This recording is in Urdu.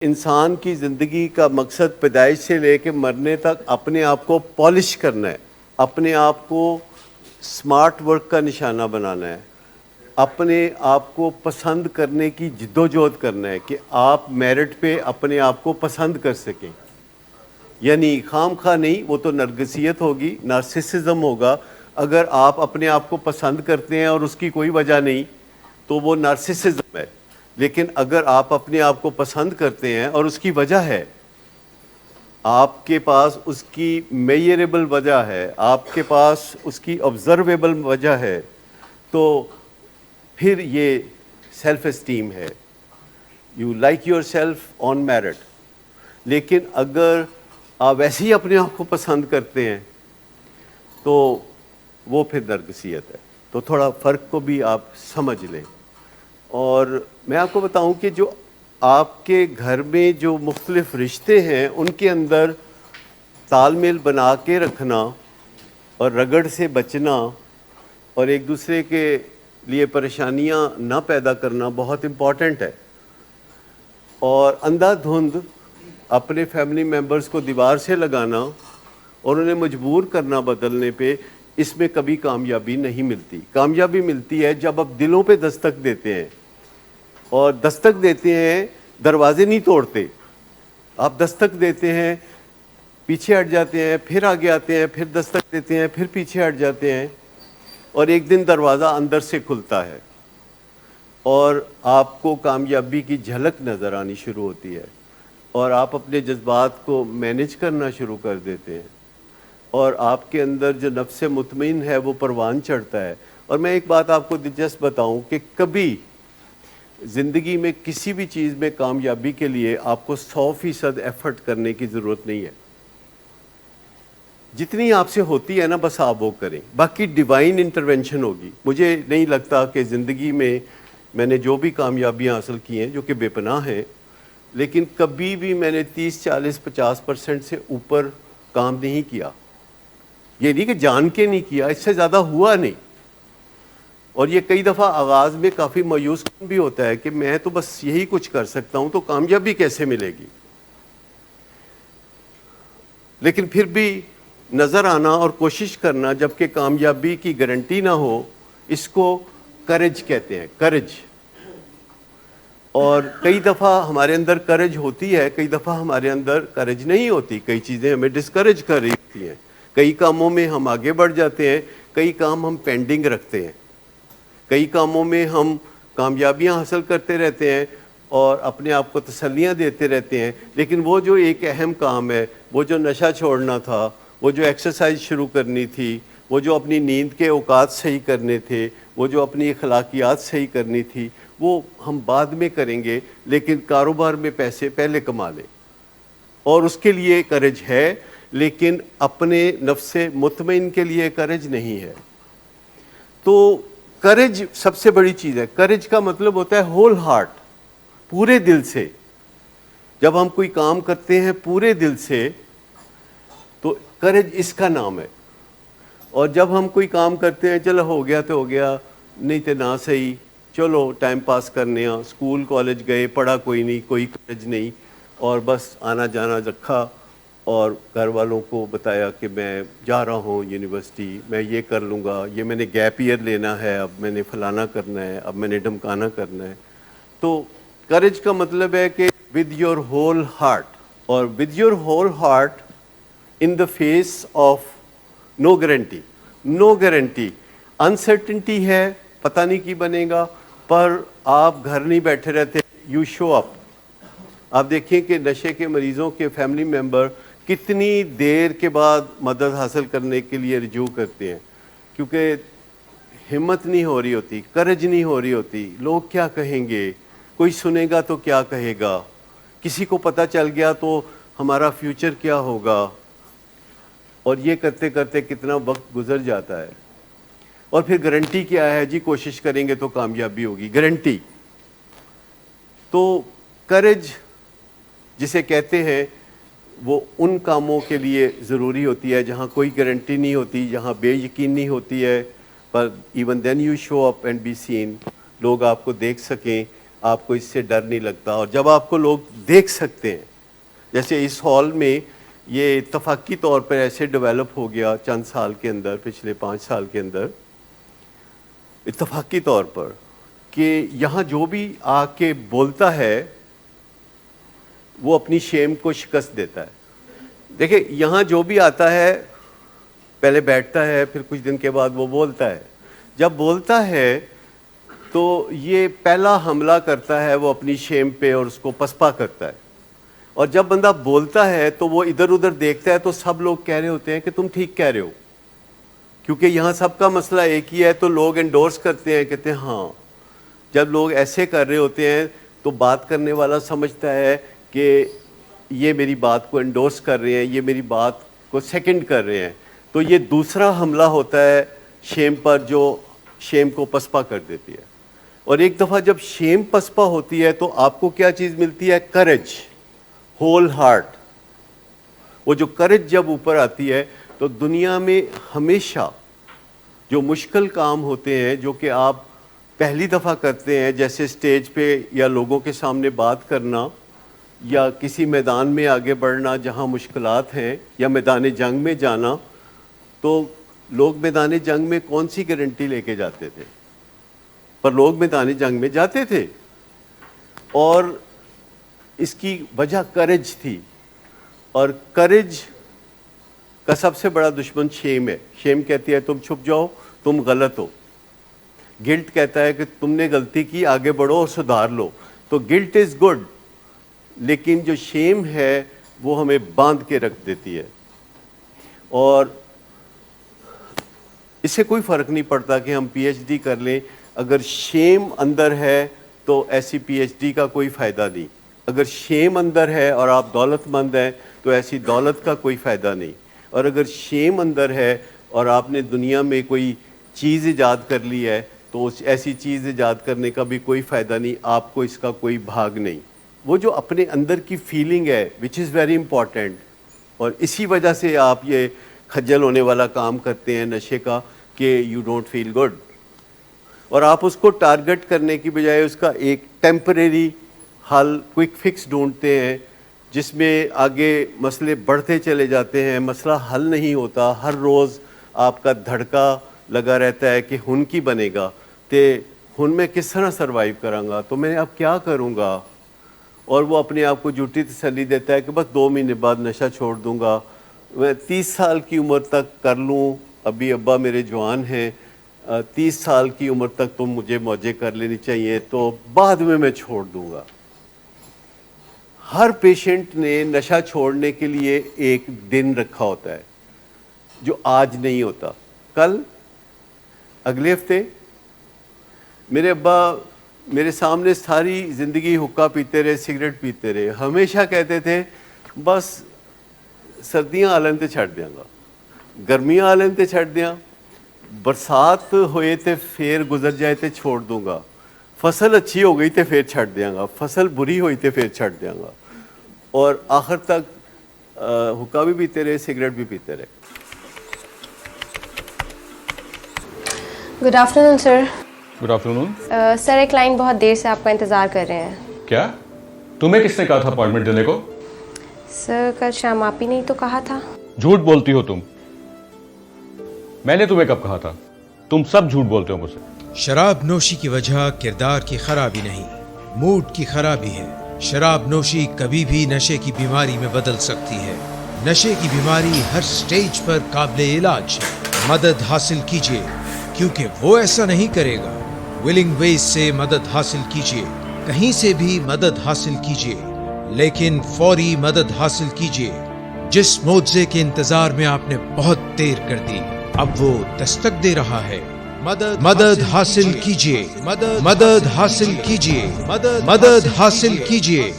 انسان کی زندگی کا مقصد پیدائش سے لے کے مرنے تک اپنے آپ کو پالش کرنا ہے، اپنے آپ کو سمارٹ ورک کا نشانہ بنانا ہے، اپنے آپ کو پسند کرنے کی جدوجہد کرنا ہے کہ آپ میرٹ پہ اپنے آپ کو پسند کر سکیں. یعنی خام خواہ نہیں، وہ تو نرگسیت ہوگی، نارسسزم ہوگا. اگر آپ اپنے آپ کو پسند کرتے ہیں اور اس کی کوئی وجہ نہیں تو وہ نارسسزم ہے. لیکن اگر آپ اپنے آپ کو پسند کرتے ہیں اور اس کی وجہ ہے، آپ کے پاس اس کی میئریبل وجہ ہے، آپ کے پاس اس کی آبزرویبل وجہ ہے، تو پھر یہ سیلف اسٹیم ہے. You like your self on merit. لیکن اگر آپ ویسے ہی اپنے آپ کو پسند کرتے ہیں تو وہ پھر نرگسیت ہے. تو تھوڑا فرق کو بھی آپ سمجھ لیں. اور میں آپ کو بتاؤں کہ جو آپ کے گھر میں جو مختلف رشتے ہیں ان کے اندر تال میل بنا کے رکھنا اور رگڑ سے بچنا اور ایک دوسرے کے لیے پریشانیاں نہ پیدا کرنا بہت امپورٹنٹ ہے. اور اندھا دھند اپنے فیملی ممبرز کو دیوار سے لگانا اور انہیں مجبور کرنا بدلنے پہ، اس میں کبھی کامیابی نہیں ملتی. کامیابی ملتی ہے جب آپ دلوں پہ دستک دیتے ہیں، اور دستک دیتے ہیں، دروازے نہیں توڑتے. آپ دستک دیتے ہیں، پیچھے ہٹ جاتے ہیں، پھر آگے آتے ہیں، پھر دستک دیتے ہیں، پھر پیچھے ہٹ جاتے ہیں، اور ایک دن دروازہ اندر سے کھلتا ہے اور آپ کو کامیابی کی جھلک نظر آنی شروع ہوتی ہے اور آپ اپنے جذبات کو مینیج کرنا شروع کر دیتے ہیں اور آپ کے اندر جو نفس مطمئن ہے وہ پروان چڑھتا ہے. اور میں ایک بات آپ کو دلچسپ بتاؤں کہ کبھی زندگی میں کسی بھی چیز میں کامیابی کے لیے آپ کو 100% ایفرٹ کرنے کی ضرورت نہیں ہے. جتنی آپ سے ہوتی ہے نا، بس آپ وہ کریں، باقی ڈیوائن انٹرونشن ہوگی. مجھے نہیں لگتا کہ زندگی میں نے جو بھی کامیابیاں حاصل کی ہیں جو کہ بے پناہ ہیں، لیکن کبھی بھی میں نے 30-40-50% سے اوپر کام نہیں کیا. یہ نہیں کہ جان کے نہیں کیا، اس سے زیادہ ہوا نہیں. اور یہ کئی دفعہ آغاز میں کافی مایوس کن بھی ہوتا ہے کہ میں تو بس یہی کچھ کر سکتا ہوں، تو کامیابی کیسے ملے گی. لیکن پھر بھی نظر آنا اور کوشش کرنا جبکہ کامیابی کی گارنٹی نہ ہو، اس کو کرج کہتے ہیں، کرج. اور کئی دفعہ ہمارے اندر کرج ہوتی ہے، کئی دفعہ ہمارے اندر کرج نہیں ہوتی. کئی چیزیں ہمیں ڈسکریج کر رہی ہوتی ہیں، کئی کاموں میں ہم آگے بڑھ جاتے ہیں، کئی کام ہم پینڈنگ رکھتے ہیں، کئی کاموں میں ہم کامیابیاں حاصل کرتے رہتے ہیں اور اپنے آپ کو تسلیاں دیتے رہتے ہیں. لیکن وہ جو ایک اہم کام ہے، وہ جو نشہ چھوڑنا تھا، وہ جو ایکسرسائز شروع کرنی تھی، وہ جو اپنی نیند کے اوقات صحیح کرنے تھے، وہ جو اپنی اخلاقیات صحیح کرنی تھی، وہ ہم بعد میں کریں گے. لیکن کاروبار میں پیسے پہلے کما لیں، اور اس کے لیے کرج ہے، لیکن اپنے نفس مطمئن کے لیے کرج نہیں ہے. تو کرج سب سے بڑی چیز ہے. کرج کا مطلب ہوتا ہے ہول ہارٹ، پورے دل سے. جب ہم کوئی کام کرتے ہیں پورے دل سے تو کرج اس کا نام ہے. اور جب ہم کوئی کام کرتے ہیں، چلو ہو گیا تو ہو گیا، نہیں تو نہ صحیح، چلو ٹائم پاس کرنے ہاں، اسکول کالج گئے، پڑھا کوئی نہیں، کوئی کرج نہیں، اور بس آنا جانا رکھا اور گھر والوں کو بتایا کہ میں جا رہا ہوں یونیورسٹی، میں یہ کر لوں گا، یہ میں نے گیپ ایئر لینا ہے، اب میں نے فلانا کرنا ہے، اب میں نے ڈھمکانا کرنا ہے. تو کرج کا مطلب ہے کہ ود یور ہول ہارٹ. اور with your whole heart in the face of no guarantee. No guarantee, uncertainty ہے، پتہ نہیں کی بنے گا، پر آپ گھر نہیں بیٹھے رہتے، یو شو اپ. آپ دیکھیں کہ نشے کے مریضوں کے فیملی ممبر کتنی دیر کے بعد مدد حاصل کرنے کے لیے رجوع کرتے ہیں، کیونکہ ہمت نہیں ہو رہی ہوتی، کرج نہیں ہو رہی ہوتی. لوگ کیا کہیں گے، کوئی سنے گا تو کیا کہے گا، کسی کو پتہ چل گیا تو ہمارا فیوچر کیا ہوگا. اور یہ کرتے کرتے کتنا وقت گزر جاتا ہے. اور پھر گارنٹی کیا ہے، جی کوشش کریں گے تو کامیابی ہوگی، گارنٹی. تو کرج جسے کہتے ہیں وہ ان کاموں کے لیے ضروری ہوتی ہے جہاں کوئی گارنٹی نہیں ہوتی، جہاں بے یقینی ہوتی ہے، پر even then you show up and be seen. لوگ آپ کو دیکھ سکیں آپ کو اس سے ڈر نہیں لگتا. اور جب آپ کو لوگ دیکھ سکتے ہیں, جیسے اس ہال میں یہ اتفاقی طور پر ایسے ڈیولپ ہو گیا چند سال کے اندر, پچھلے 5 سال کے اندر, اتفاقی طور پر, کہ یہاں جو بھی آ کے بولتا ہے وہ اپنی شیم کو شکست دیتا ہے. دیکھیں یہاں جو بھی آتا ہے پہلے بیٹھتا ہے, پھر کچھ دن کے بعد وہ بولتا ہے. جب بولتا ہے تو یہ پہلا حملہ کرتا ہے وہ اپنی شیم پہ اور اس کو پسپا کرتا ہے. اور جب بندہ بولتا ہے تو وہ ادھر ادھر دیکھتا ہے تو سب لوگ کہہ رہے ہوتے ہیں کہ تم ٹھیک کہہ رہے ہو, کیونکہ یہاں سب کا مسئلہ ایک ہی ہے. تو لوگ انڈورس کرتے ہیں, کہتے ہیں ہاں. جب لوگ ایسے کر رہے ہوتے ہیں تو بات کرنے والا سمجھتا ہے کہ یہ میری بات کو انڈورس کر رہے ہیں, یہ میری بات کو سیکنڈ کر رہے ہیں. تو یہ دوسرا حملہ ہوتا ہے شیم پر, جو شیم کو پسپا کر دیتی ہے. اور ایک دفعہ جب شیم پسپا ہوتی ہے تو آپ کو کیا چیز ملتی ہے؟ Courage, whole heart. وہ جو کریج جب اوپر آتی ہے تو دنیا میں ہمیشہ جو مشکل کام ہوتے ہیں جو کہ آپ پہلی دفعہ کرتے ہیں, جیسے سٹیج پہ یا لوگوں کے سامنے بات کرنا, یا کسی میدان میں آگے بڑھنا جہاں مشکلات ہیں, یا میدان جنگ میں جانا, تو لوگ میدان جنگ میں کون سی گارنٹی لے کے جاتے تھے؟ پر لوگ میدان جنگ میں جاتے تھے. اور اس کی وجہ کریج تھی. اور کریج کا سب سے بڑا دشمن شیم ہے. شیم کہتی ہے تم چھپ جاؤ, تم غلط ہو. گلٹ کہتا ہے کہ تم نے غلطی کی, آگے بڑھو اور سدھار لو. تو گلٹ از گڈ, لیکن جو شیم ہے وہ ہمیں باندھ کے رکھ دیتی ہے. اور اس سے کوئی فرق نہیں پڑتا کہ ہم پی ایچ ڈی کر لیں, اگر شیم اندر ہے تو ایسی پی ایچ ڈی کا کوئی فائدہ نہیں. اگر شیم اندر ہے اور آپ دولت مند ہیں تو ایسی دولت کا کوئی فائدہ نہیں. اور اگر شیم اندر ہے اور آپ نے دنیا میں کوئی چیز ایجاد کر لی ہے تو اس ایسی چیز ایجاد کرنے کا بھی کوئی فائدہ نہیں, آپ کو اس کا کوئی بھاگ نہیں. وہ جو اپنے اندر کی فیلنگ ہے وچ از ویری امپورٹنٹ, اور اسی وجہ سے آپ یہ خجل ہونے والا کام کرتے ہیں نشے کا کہ یو ڈونٹ فیل گڈ. اور آپ اس کو ٹارگٹ کرنے کی بجائے اس کا ایک ٹیمپریری حل, کوئک فکس ڈھونڈتے ہیں, جس میں آگے مسئلے بڑھتے چلے جاتے ہیں, مسئلہ حل نہیں ہوتا. ہر روز آپ کا دھڑکا لگا رہتا ہے کہ ہن کی بنے گا, تے ہن میں کس طرح سروائیو کراں گا, تو میں اب کیا کروں گا. اور وہ اپنے آپ کو جھوٹی تسلی دیتا ہے کہ بس 2 مہینے بعد نشہ چھوڑ دوں گا, میں 30 سال کی عمر تک کر لوں, ابھی ابا میرے جوان ہیں, 30 سال کی عمر تک تو مجھے موجیں کر لینی چاہیے, تو بعد میں چھوڑ دوں گا. ہر پیشنٹ نے نشہ چھوڑنے کے لیے ایک دن رکھا ہوتا ہے جو آج نہیں ہوتا, کل, اگلے ہفتے. میرے ابا میرے سامنے ساری زندگی حقہ پیتے رہے, سگریٹ پیتے رہے, ہمیشہ کہتے تھے بس سردیاں آلن تے چھڑ دیاں گا, گرمیاں آلن تے چھڑ دیاں, برسات ہوئے تے پھر گزر جائے تے چھوڑ دوں گا, فصل اچھی ہو گئی تے پھر چھڑ دیاں گا, فصل بری ہوئی تے پھر چھڑ دیاں گا. اور آخر تک حقہ بھی پیتے رہے, سگریٹ بھی پیتے رہے. گڈ آفٹر نون سر. گڈ آفٹر نون. سر ایک کلائنٹ بہت دیر سے آپ کا انتظار کر رہے ہیں. کیا تمہیں کس نے کہا تھا اپوائنٹمنٹ دینے کو؟ سر کل شام آپ ہی نہیں تو کہا تھا. جھوٹ بولتی ہو تم. میں نے تمہیں کب کہا تھا؟ تم سب جھوٹ بولتے ہو مجھ سے. شراب نوشی کی وجہ کردار کی خرابی نہیں, موڈ کی خرابی ہے. شراب نوشی کبھی بھی نشے کی بیماری میں بدل سکتی ہے. نشے کی بیماری ہر سٹیج پر قابل علاج ہے. مدد حاصل کیجیے کیونکہ وہ ایسا نہیں کرے گا. ولنگ ویز سے مدد حاصل کیجیے, کہیں سے بھی مدد حاصل کیجیے, لیکن فوری مدد حاصل کیجیے. جس معجزے کے انتظار میں آپ نے بہت دیر کر دی اب وہ دستک دے رہا ہے. مدد حاصل کیجیے, مدد حاصل کیجیے, مدد حاصل کیجیے.